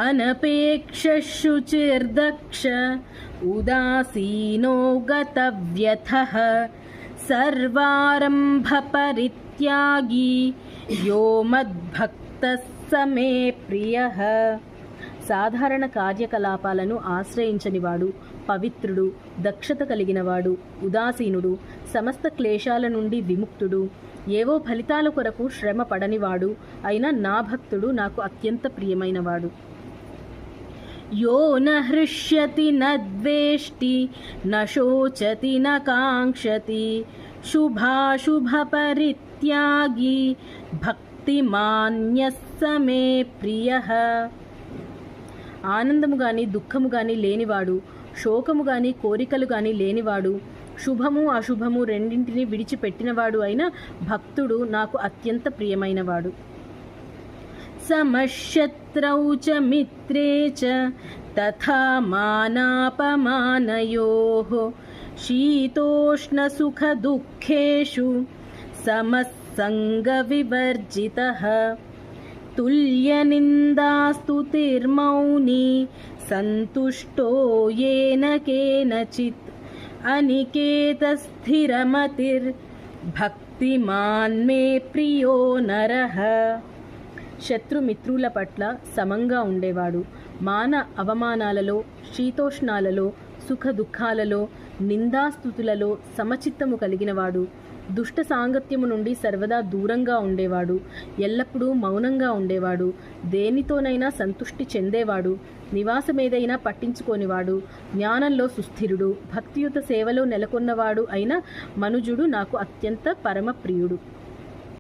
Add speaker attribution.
Speaker 1: అనపేక్షశుచిర్దక్ష ఉదాసీనో గతవ్యథః సర్వారంభ పరిత్యాగి యో మద్భక్తః స మే ప్రియః. సాధారణ కార్యకలాపాలను ఆశ్రయించనివాడు, పవిత్రుడు, దక్షత కలిగినవాడు, ఉదాసీనుడు, సమస్త క్లేశాల నుండి విముక్తుడు, ఏవో ఫలితాల కొరకు శ్రమ పడనివాడు అయినా నా భక్తుడు నాకు అత్యంత ప్రియమైనవాడు. యో న హృష్యతి న ద్వేష్టి న శోచతి న కాంక్షతి శుభాశుభ పరిత్యాగి భక్తిమాన్యః స మే ప్రియః. ఆనందము గాని దుఃఖము గాని లేనివాడు, శోకము గాని కోరికలు గాని లేనివాడు, శుభము అశుభము రెండింటినీ విడిచిపెట్టినవాడు అయిన భక్తుడు నాకు అత్యంత ప్రియమైనవాడు. సమశత్రౌ చ మిత్రే చ తథా మానాపమానయోః శీతోష్ణ సుఖ దుఃఖేషు సమస్సంగ వివర్జితః తుల్యనిందాస్తుతిర్మౌని సంతుష్టో యేన కేనచిత్ అనికేతస్థిరమతిర్ భక్తిమాన్ మే ప్రియో నరః. శత్రుమిత్రుల పట్ల సమంగా ఉండేవాడు, మాన అవమానాలలో, శీతోష్ణాలలో, సుఖ దుఃఖాలలో, నిందాస్తుతులలో సమచిత్తము కలిగినవాడు, దుష్ట సాంగత్యము నుండి సర్వదా దూరంగా ఉండేవాడు, ఎల్లప్పుడూ మౌనంగా ఉండేవాడు, దేనితోనైనా సంతుష్టి చెందేవాడు, నివాసమేదైనా పట్టించుకోనివాడు, జ్ఞానంలో సుస్థిరుడు, భక్తియుత సేవలో నెలకొన్నవాడు అయిన మనుజుడు నాకు అత్యంత పరమ ప్రియుడు.